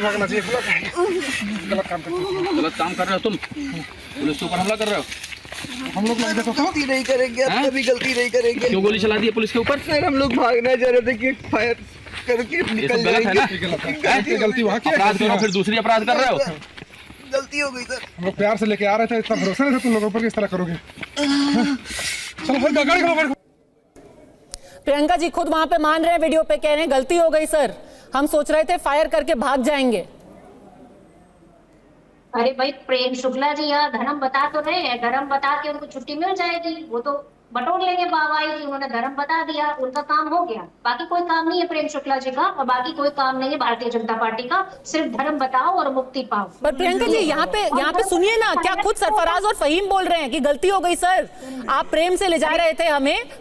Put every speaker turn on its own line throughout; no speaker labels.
नहीं भागना चाहिए, गलत काम कर रहे हो तुम, पुलिस के ऊपर हमला कर रहे हो। हम लोग
गलती नहीं करेंगे, अब कभी गलती नहीं करेंगे।
क्यों गोली चला दी है पुलिस के ऊपर?
सर हम लोग भागना चाह रहे थे कि फायर करके निकल जाएंगे।
गलती वहाँ की अपराध करो फिर दूसरी अपराध कर रहे हो।
गलती हो गई सर।
हम लोग प्यार से लेके आ रहे थे, इतना भरोसा नहीं था तुम लोगों पर, किस तरह करोगे। चलो फिर गाड़ी खोलो।
प्रियंका जी खुद वहां पे मान रहे हैं, वीडियो पे कह रहे हैं गलती हो गई सर, हम सोच रहे थे फायर करके भाग जाएंगे।
अरे भाई प्रेम शुक्ला जी यहाँ धर्म बता तो रहे हैं, धर्म बता के उनको छुट्टी मिल जाएगी, वो तो बटोर लेंगे बाबाई जी, उन्होंने धर्म बता दिया, उनका काम हो गया। बाकी कोई काम नहीं है प्रेम शुक्ला जी का, और बाकी कोई काम नहीं है भारतीय जनता पार्टी का, सिर्फ धर्म बताओ और मुक्ति पाओ।
पर प्रियंका जी यहाँ पे सुनिए ना, क्या खुद सरफराज और फहीम बोल रहे हैं कि गलती हो गई सर, आप प्रेम से ले जा रहे थे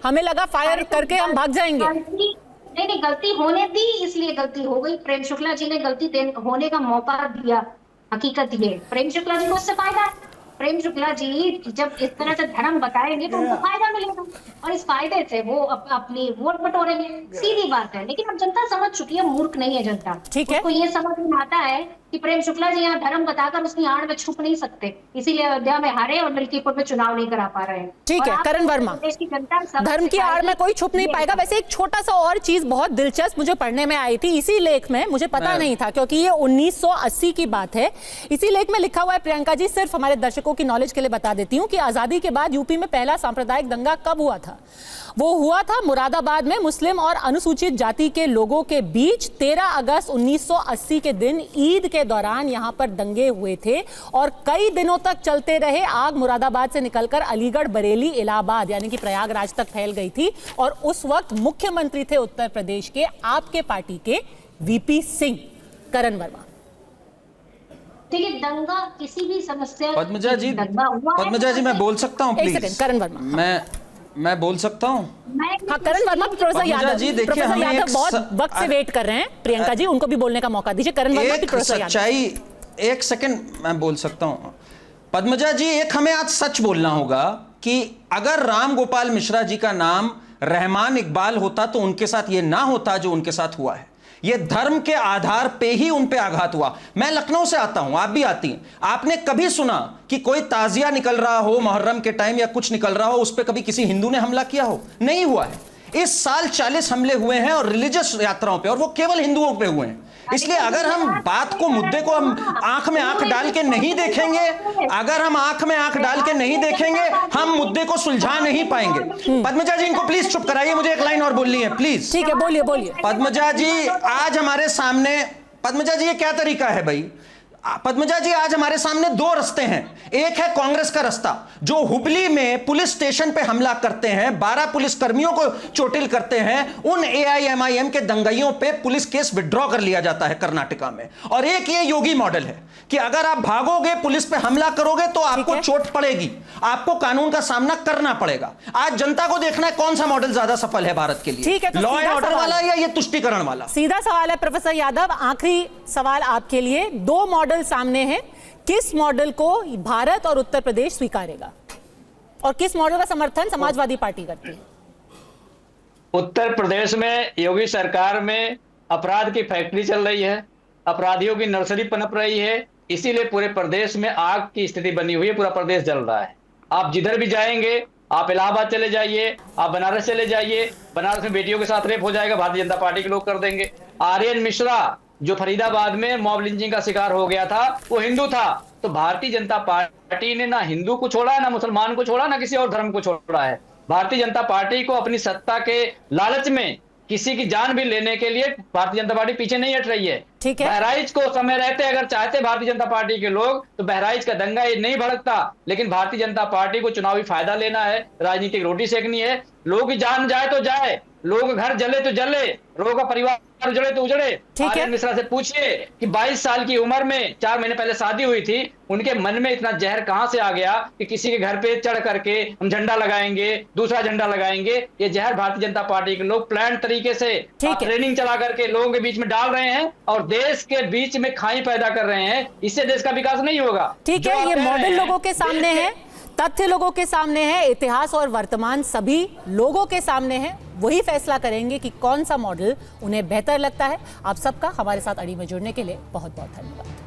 हमें लगा फायर करके हम भाग जाएंगे।
नहीं, गलती होने दी, इसलिए गलती हो गई। प्रेम शुक्ला जी ने गलती होने का मौका दिया, हकीकत ये प्रेम शुक्ला जी को उससे फायदा है। प्रेम शुक्ला जी जब इस तरह से धर्म बताएंगे तो उनको फायदा मिलेगा, और इस फायदे से वो अपनी वोट बटोरेंगे, सीधी बात है। लेकिन अब जनता समझ चुकी है, मूर्ख नहीं है जनता।
ठीक है,
उसको ये समझ में आता है कि प्रेम शुक्ला जी यहाँ धर्म बताकर उसकी आड़ में छुप नहीं सकते, इसीलिए अयोध्या में हारे और मिल्कीपुर में चुनाव नहीं करा पा रहे हैं।
ठीक है करण वर्मा,
देश की जनता
धर्म की आड़ में कोई छुप नहीं पाएगा। वैसे एक छोटा सा और चीज बहुत दिलचस्प मुझे पढ़ने में आई थी इसी लेख में, मुझे पता नहीं था क्योंकि ये 1980 की बात है। इसी लेख में लिखा हुआ है, प्रियंका जी सिर्फ हमारे दर्शकों की नॉलेज के लिए बता देती हूँ कि आजादी के बाद यूपी में पहला सांप्रदायिक दंगा कब हुआ था। वो हुआ था मुरादाबाद में मुस्लिम और अनुसूचित जाति के लोगों के बीच 13 अगस्त 1980 के दिन ईद के दौरान यहां पर दंगे हुए थे और कई दिनों तक चलते रहे। आग मुरादाबाद से निकलकर अलीगढ़, बरेली, इलाहाबाद यानी कि प्रयागराज तक फैल गई थी और उस वक्त मुख्यमंत्री थे उत्तर प्रदेश के आपके पार्टी के वीपी सिंह। करण वर्मा,
देखिए दंगा किसी भी समस्या,
पद्मजा जी मैं बोल सकता हूं प्लीज?
एक सेकंड करण वर्मा,
मैं बोल सकता हूं?
हाँ करण वर्मा, प्रोफेसर यादव
जी देखिए,
प्रोफेसर यादव बहुत वक्त से वेट कर रहे हैं, प्रियंका जी उनको भी बोलने का मौका दीजिए। करण वर्मा, प्रोफेसर यादव,
एक सेकंड मैं बोल सकता हूं। पद्मजा जी, एक हमें आज सच बोलना होगा कि अगर राम गोपाल मिश्रा जी का नाम रहमान इकबाल होता तो उनके साथ ये ना होता जो उनके साथ हुआ है। ये धर्म के आधार पे ही उन पे आघात हुआ। मैं लखनऊ से आता हूं, आप भी आती हैं। आपने कभी सुना कि कोई ताजिया निकल रहा हो मुहर्रम के टाइम या कुछ निकल रहा हो, उस पे कभी किसी हिंदू ने हमला किया हो? नहीं हुआ है। इस साल 40 हमले हुए हैं और रिलीजियस यात्राओं पे, और वो केवल हिंदुओं पे हुए हैं। इसलिए अगर हम बात को, मुद्दे को हम आंख में आंख डाल के नहीं देखेंगे, अगर हम आंख में आंख डाल के नहीं देखेंगे, हम मुद्दे को सुलझा नहीं पाएंगे। पद्मजा जी इनको प्लीज चुप कराइए, मुझे एक लाइन और बोलनी है प्लीज।
ठीक है, बोलिए बोलिए।
पद्मजा जी आज हमारे सामने, पद्मजा जी ये क्या तरीका है भाई? पद्मजा जी आज हमारे सामने दो रास्ते हैं। एक है कांग्रेस का रास्ता, जो हुबली में पुलिस स्टेशन पे हमला करते हैं, 12 पुलिस कर्मियों को चोटिल करते हैं, उन एआईएमआईएम के दंगाइयों पे पुलिस केस विड्रॉ कर लिया जाता है कर्नाटका में। और एक ये योगी मॉडल है कि अगर आप भागोगे, पुलिस पे हमला करोगे तो आपको चोट पड़ेगी, आपको कानून का सामना करना पड़ेगा। आज जनता को देखना है कौन सा मॉडल ज्यादा सफल है भारत के लिए, लॉ एंड ऑर्डर वाला या ये तुष्टीकरण वाला।
सीधा सवाल है प्रोफेसर यादव, आखिरी सवाल आपके लिए। दो मॉडल सामने हैं, किस मॉडल को भारत और उत्तर प्रदेश स्वीकारेगा और किस मॉडल का समर्थन समाजवादी पार्टी करती है?
उत्तर प्रदेश में योगी सरकार में अपराध की फैक्ट्री चल रही है, अपराधियों की नर्सरी पनप रही है, इसीलिए पूरे प्रदेश में आग की स्थिति बनी हुई है, पूरा प्रदेश जल रहा है। आप जिधर भी जाएंगे, आप इलाहाबाद चले जाइए, आप बनारस चले जाइए, बनारस में बेटियों के साथ रेप हो जाएगा, भारतीय जनता पार्टी के लोग कर देंगे। आर्यन मिश्रा जो फरीदाबाद में मॉब लिंचिंग का शिकार हो गया था, वो हिंदू था, तो भारतीय जनता पार्टी ने ना हिंदू को छोड़ा है, ना मुसलमान को छोड़ा, ना किसी और धर्म को छोड़ा है। भारतीय जनता पार्टी को अपनी सत्ता के लालच में किसी की जान भी लेने के लिए भारतीय जनता पार्टी पीछे नहीं हट रही है।
ठीक है,
बहराइच को समय रहते अगर चाहते भारतीय जनता पार्टी के लोग तो बहराइच का दंगा ये नहीं भड़कता, लेकिन भारतीय जनता पार्टी को चुनावी फायदा लेना है, राजनीतिक रोटी सेकनी है। लोग की जान जाए तो जाए, लोग घर जले तो जले, लोगों का परिवार उजड़े तो उजड़े। आर्यन मिश्रा से पूछिए कि 22 साल की उम्र में 4 महीने पहले शादी हुई थी, उनके मन में इतना जहर कहां से आ गया कि किसी के घर पे चढ़ करके हम झंडा लगाएंगे, दूसरा झंडा लगाएंगे। ये जहर भारतीय जनता पार्टी के लोग प्लान तरीके से ट्रेनिंग चला करके लोगों के बीच में डाल रहे हैं और देश के बीच में खाई पैदा कर रहे हैं। इससे देश का विकास नहीं होगा।
ठीक है, ये मॉडल लोगों के सामने है। तथ्य लोगों के सामने है, इतिहास और वर्तमान सभी लोगों के सामने है। वही फैसला करेंगे कि कौन सा मॉडल उन्हें बेहतर लगता है। आप सबका हमारे साथ अड़ी में जुड़ने के लिए बहुत बहुत धन्यवाद।